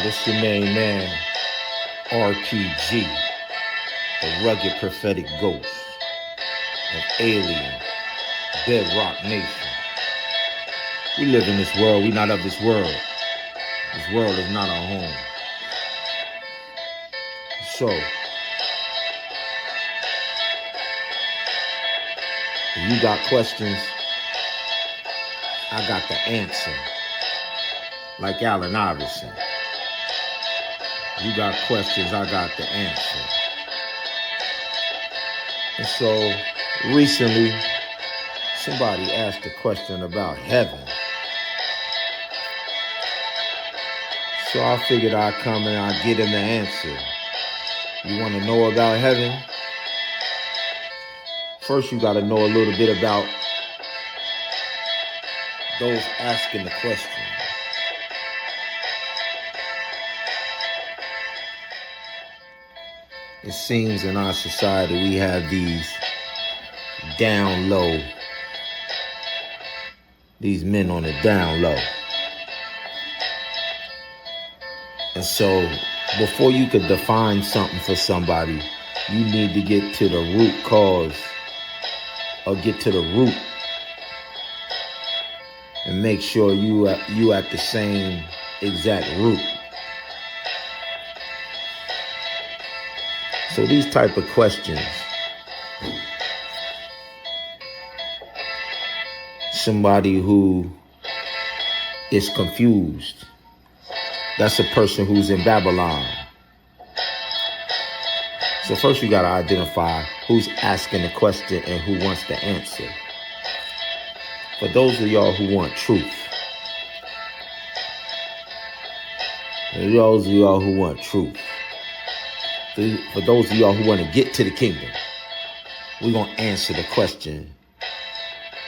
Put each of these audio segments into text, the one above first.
This your main man, RPG, the rugged prophetic ghost of alien, bedrock nation. We live in this world, we not of this world. This world is not our home. So, if you got questions, I got the answer. Like Allen Iverson. You got questions, I got the answer. And so, recently, somebody asked a question about heaven. So I figured I'd come and I'd get him the answer. You want to know about heaven? First, you got to know a little bit about those asking the question. It seems in our society we have these down low, these men on the down low. And so before you could define something for somebody, you need to get to the root cause or get to the root and make sure you at the same exact root. So these type of questions, somebody who is confused, that's a person who's in Babylon. So first you gotta identify who's asking the question and who wants the answer. For those of y'all who want truth, for those of y'all who want truth, for those of y'all who want to get to the kingdom, we're going to answer the question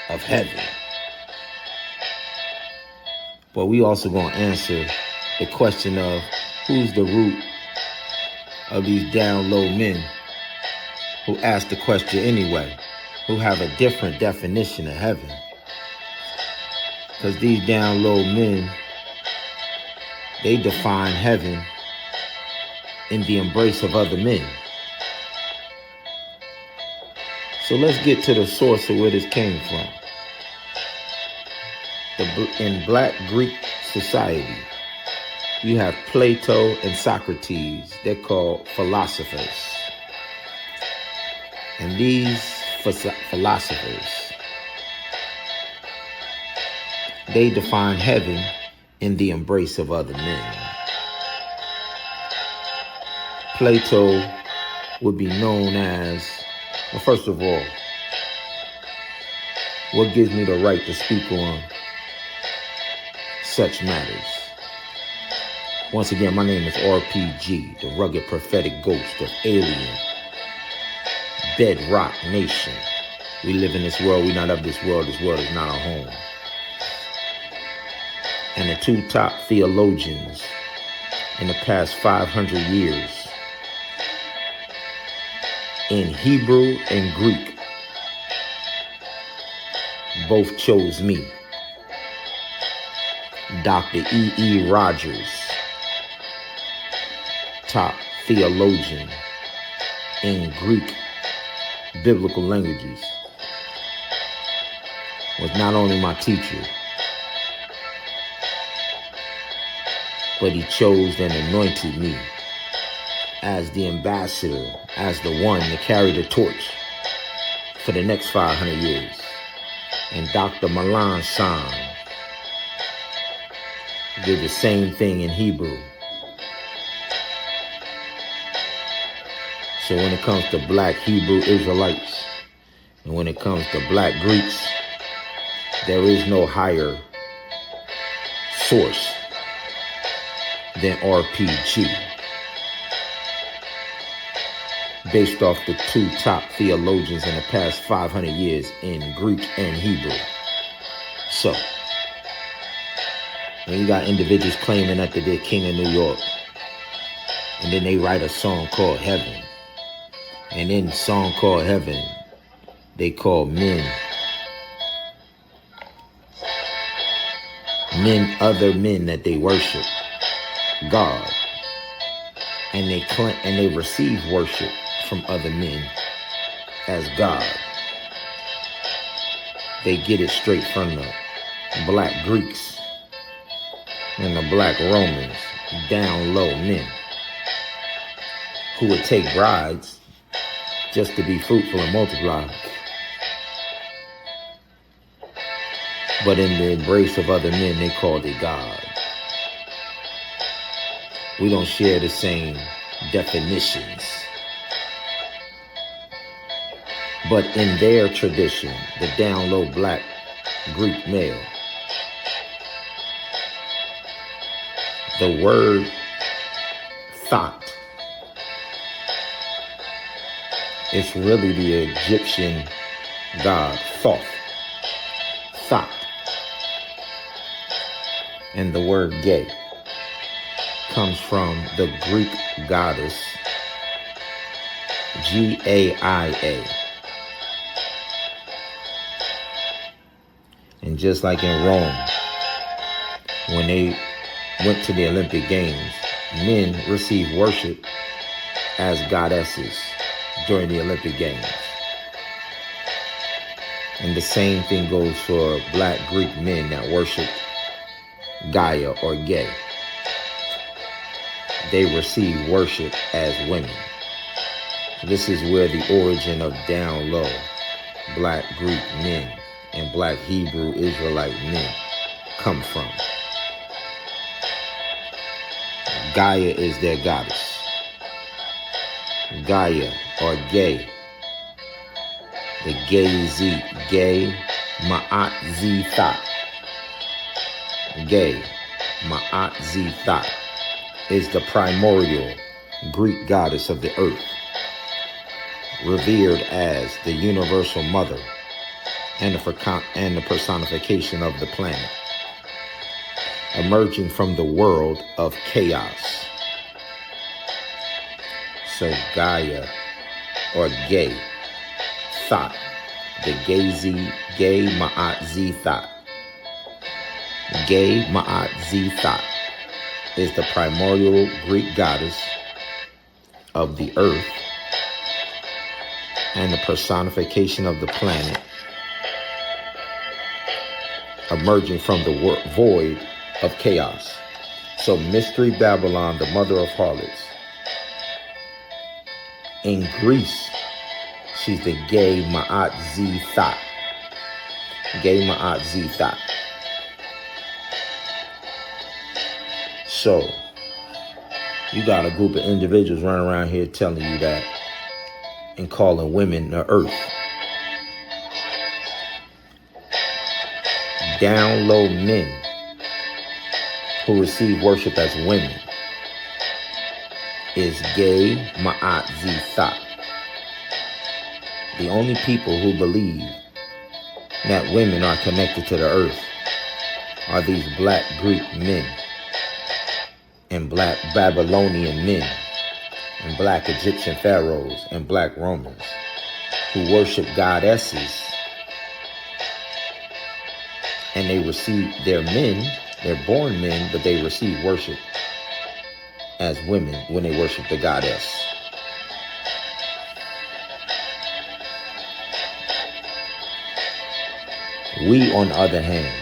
of heaven. But we also going to answer the question of who's the root of these down low men who ask the question anyway, who have a different definition of heaven. Because these down low men, they define heaven in the embrace of other men. So let's get to the source of where this came from. In Black Greek society, you have Plato and Socrates. They're called philosophers. And these philosophers, they define heaven in the embrace of other men. Plato would be known as, well, first of all, what gives me the right to speak on such matters? Once again, my name is RPG, the rugged prophetic ghost of alien, bedrock nation. We live in this world, we not of this world is not our home. And the two top theologians in the past 500 years in Hebrew and Greek both chose me. Dr. E.E. Rogers, top theologian in Greek biblical languages, was not only my teacher, but he chose and anointed me as the ambassador, as the one to carry the torch for the next 500 years. And Dr. Milan San did the same thing in Hebrew. So when it comes to Black Hebrew Israelites, and when it comes to Black Greeks, there is no higher source than RPG, based off the two top theologians in the past 500 years in Greek and Hebrew. So, when you got individuals claiming that they're king of New York, and then they write a song called Heaven, and in the song called Heaven, they call men other men that they worship, God, and they receive worship from other men as God. They get it straight from the black Greeks and the black Romans, down low men who would take brides just to be fruitful and multiply. But in the embrace of other men, they called it God. We don't share the same definitions. But in their tradition, the down low black Greek male, the word thought, it's really the Egyptian god Thoth. Thought. And the word gay comes from the Greek goddess Gaia. And just like in Rome, when they went to the Olympic Games, men received worship as goddesses during the Olympic Games. And the same thing goes for black Greek men that worship Gaia or gay. They receive worship as women. This is where the origin of down low black Greek men and black Hebrew Israelite men come from. Gaia is their goddess. Gaia or gay. The gay Ma'at Z Thot. Gay Ma'at Z Thot is the primordial Greek goddess of the earth, revered as the universal mother and the personification of the planet, emerging from the world of chaos. So Gaia or gay Thot, the gay Ma'at Z Thot. Gay Ma'at Z Thot is the primordial Greek goddess of the earth and the personification of the planet, emerging from the void of chaos. So Mystery Babylon, the mother of harlots. In Greece, she's the gay Ma'at Z Thot. Gay Ma'at Z Thot. So, you got a group of individuals running around here telling you that and calling women the earth. Down low men who receive worship as women is gay Ma'at Z Thot. The only people who believe that women are connected to the earth are these black Greek men and black Babylonian men and black Egyptian pharaohs and black Romans who worship goddesses, and they receive their men, they're born men, but they receive worship as women when they worship the goddess. We, on the other hand,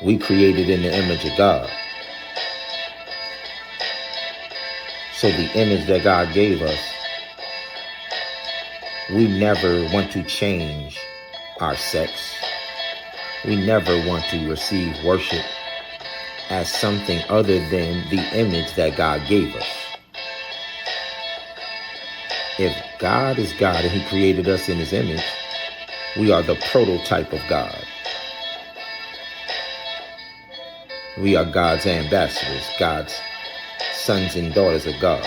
we created in the image of God. So the image that God gave us, we never want to change our sex. We never want to receive worship as something other than the image that God gave us. If God is God and He created us in His image, we are the prototype of God. We are God's ambassadors, God's sons and daughters of God,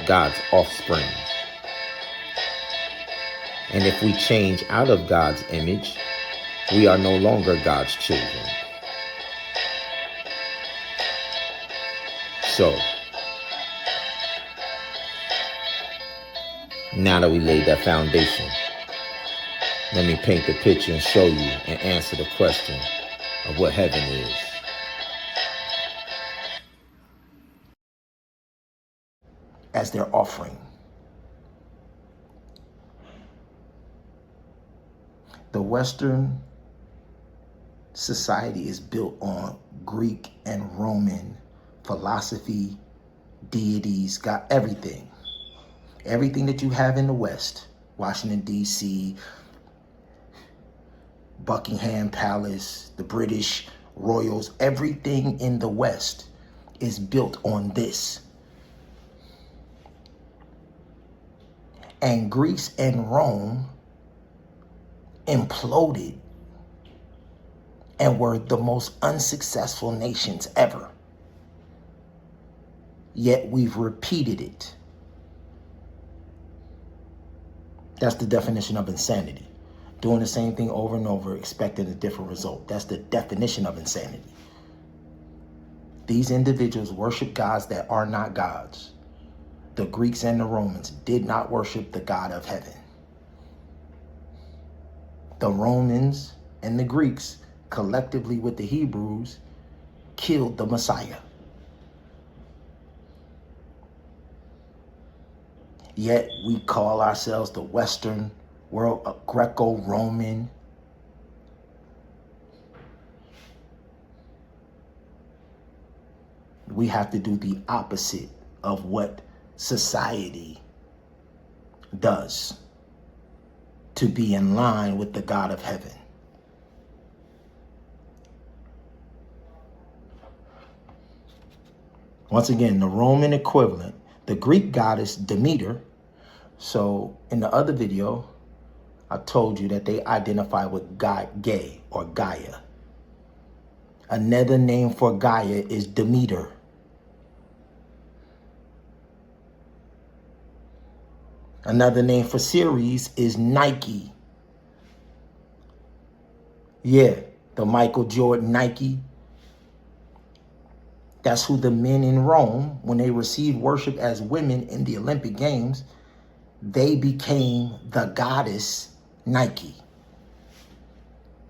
God's offspring. And if we change out of God's image, we are no longer God's children. So, now that we laid that foundation, let me paint the picture and show you and answer the question of what heaven is. as their offering. The Western society is built on Greek and Roman philosophy, deities, got everything. Everything that you have in the West, Washington, D.C., Buckingham Palace, the British royals, everything in the West is built on this. And Greece and Rome imploded and were the most unsuccessful nations ever. Yet we've repeated it. That's the definition of insanity. Doing the same thing over and over, expecting a different result. That's the definition of insanity. These individuals worship gods that are not gods. The Greeks and the Romans did not worship the God of heaven. The Romans and the Greeks, collectively with the Hebrews, killed the Messiah. Yet we call ourselves the Western world, Greco-Roman. We have to do the opposite of what society does to be in line with the God of heaven. Once again, the Roman equivalent, the Greek goddess Demeter. So in the other video, I told you that they identify with Gaia or Gaia. Another name for Gaia is Demeter. Another name for Ceres is Nike. Yeah, the Michael Jordan Nike. That's who the men in Rome, when they received worship as women in the Olympic Games, they became the goddess Nike.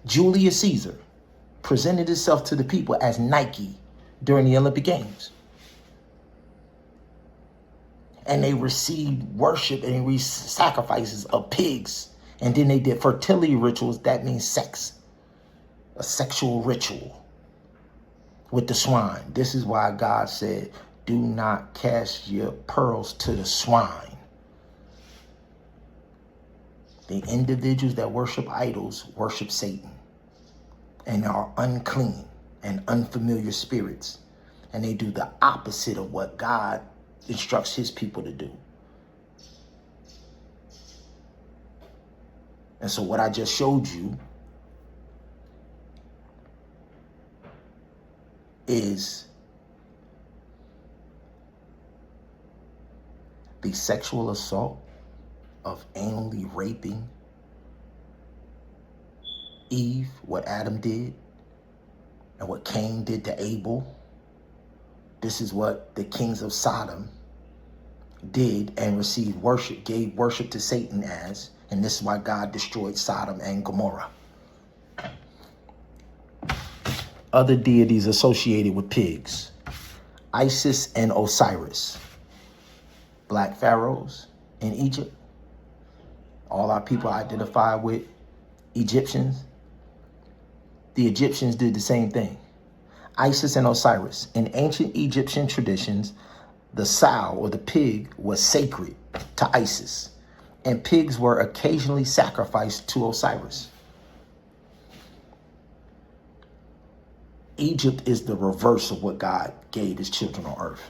Julius Caesar presented himself to the people as Nike during the Olympic Games. And they received worship and they received sacrifices of pigs. And then they did fertility rituals. That means sex. A sexual ritual with the swine. This is why God said, do not cast your pearls to the swine. The individuals that worship idols worship Satan and are unclean and unfamiliar spirits. And they do the opposite of what God instructs his people to do. And so what I just showed you is the sexual assault of anally raping Eve, what Adam did, and what Cain did to Abel. This is what the kings of Sodom did and received worship, gave worship to Satan as, and this is why God destroyed Sodom and Gomorrah. Other deities associated with pigs: Isis and Osiris, black pharaohs in Egypt. All our people identify with Egyptians. The Egyptians did the same thing. Isis and Osiris. In ancient Egyptian traditions, the sow or the pig was sacred to Isis, and pigs were occasionally sacrificed to Osiris. Egypt is the reverse of what God gave his children on earth.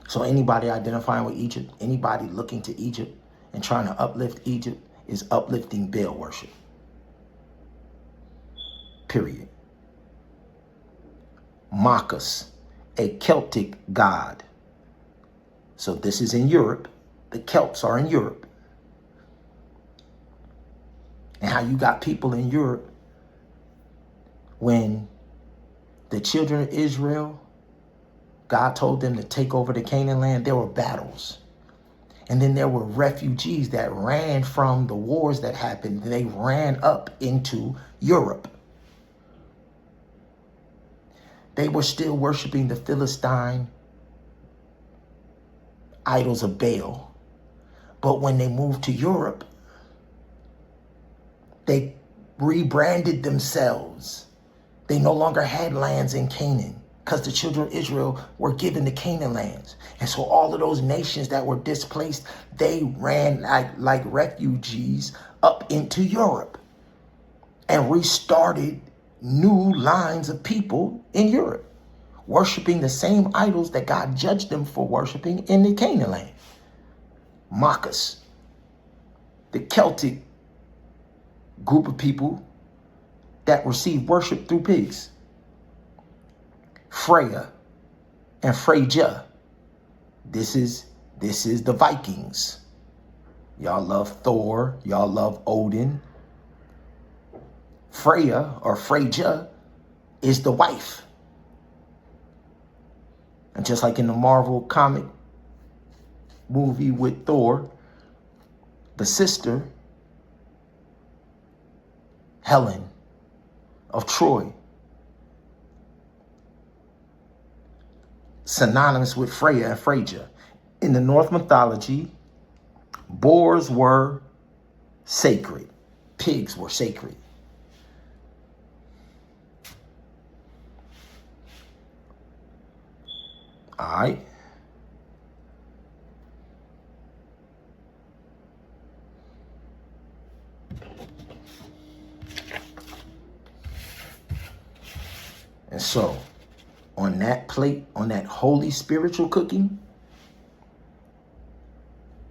So anybody identifying with Egypt, anybody looking to Egypt and trying to uplift Egypt is uplifting Baal worship. Period. Bacchus, a Celtic god. So this is in Europe. The Celts are in Europe. And how you got people in Europe when the children of Israel, God told them to take over the Canaan land, there were battles. And then there were refugees that ran from the wars that happened. They ran up into Europe. They were still worshiping the Philistine idols of Baal. But when they moved to Europe, they rebranded themselves. They no longer had lands in Canaan because the children of Israel were given the Canaan lands. And so all of those nations that were displaced, they ran like refugees up into Europe and restarted new lines of people in Europe, worshiping the same idols that God judged them for worshiping in the Canaan land. Makkas, the Celtic group of people that received worship through pigs. Freya and Freyja. This is the Vikings. Y'all love Thor. Y'all love Odin. Freya or Freyja is the wife. And just like in the Marvel comic movie with Thor, the sister, Helen of Troy, synonymous with Freya and Freyja. In the Norse mythology, boars were sacred. Pigs were sacred. All right. And so, on that plate, on that holy spiritual cooking,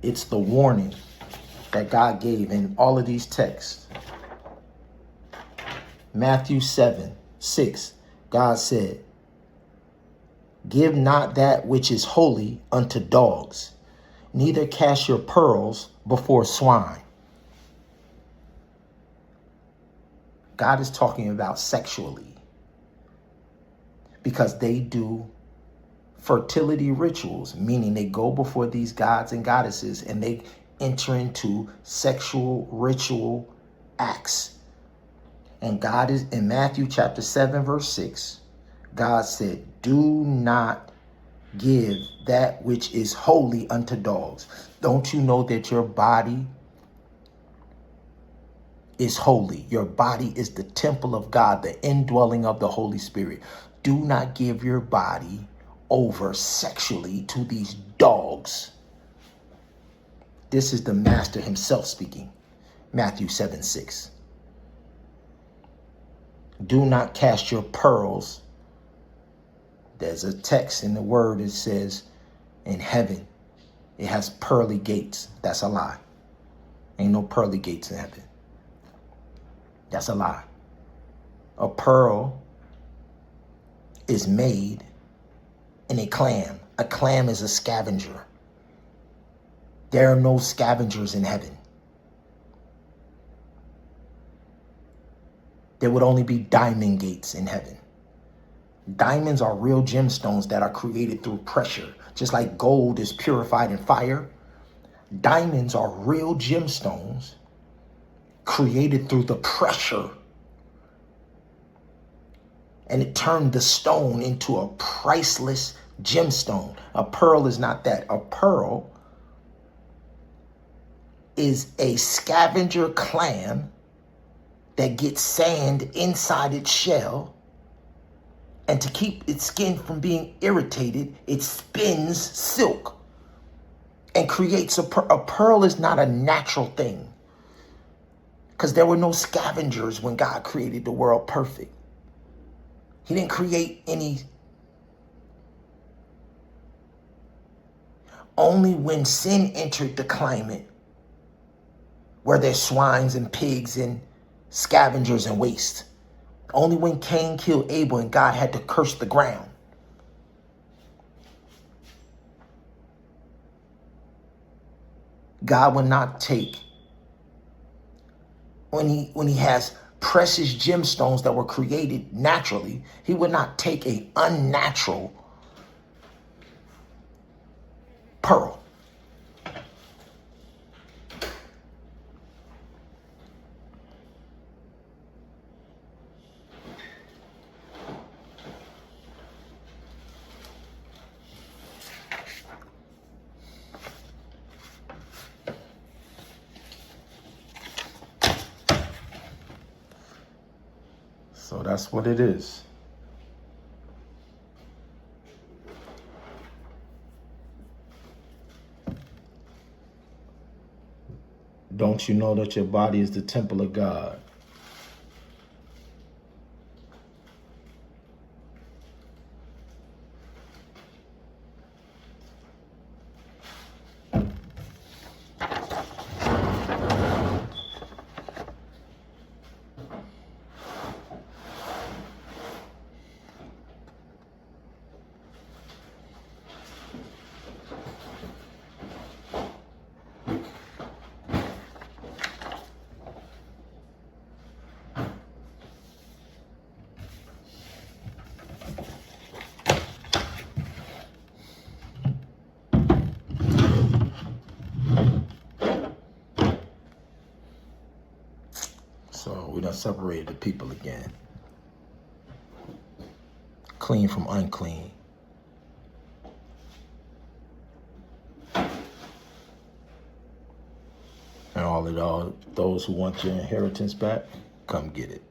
it's the warning that God gave in all of these texts. Matthew 7:6, God said, "Give not that which is holy unto dogs, neither cast your pearls before swine." God is talking about sexually, because they do fertility rituals, meaning they go before these gods and goddesses and they enter into sexual ritual acts. And God is in Matthew chapter 7, verse 6, God said, "Do not give that which is holy unto dogs." Don't you know that your body is holy? Your body is the temple of God, the indwelling of the Holy Spirit. Do not give your body over sexually to these dogs. This is the master himself speaking. Matthew 7:6. Do not cast your pearls. There's a text in the word that says in heaven, it has pearly gates. That's a lie. Ain't no pearly gates in heaven. That's a lie. A pearl is made in a clam. A clam is a scavenger. There are no scavengers in heaven. There would only be diamond gates in heaven. Diamonds are real gemstones that are created through pressure. Just like gold is purified in fire, diamonds are real gemstones created through the pressure. And it turned the stone into a priceless gemstone. A pearl is not that. A pearl is a scavenger clam that gets sand inside its shell. And to keep its skin from being irritated, it spins silk and creates a pearl. A pearl is not a natural thing, because there were no scavengers when God created the world perfect. He didn't create any. Only when sin entered the climate were there swines and pigs and scavengers and waste. Only when Cain killed Abel and God had to curse the ground. God will not take, when he has precious gemstones that were created naturally, he would not take an unnatural pearl. That's what it is. Don't you know that your body is the temple of God? So we done separated the people again. Clean from unclean. And all those who want your inheritance back, come get it.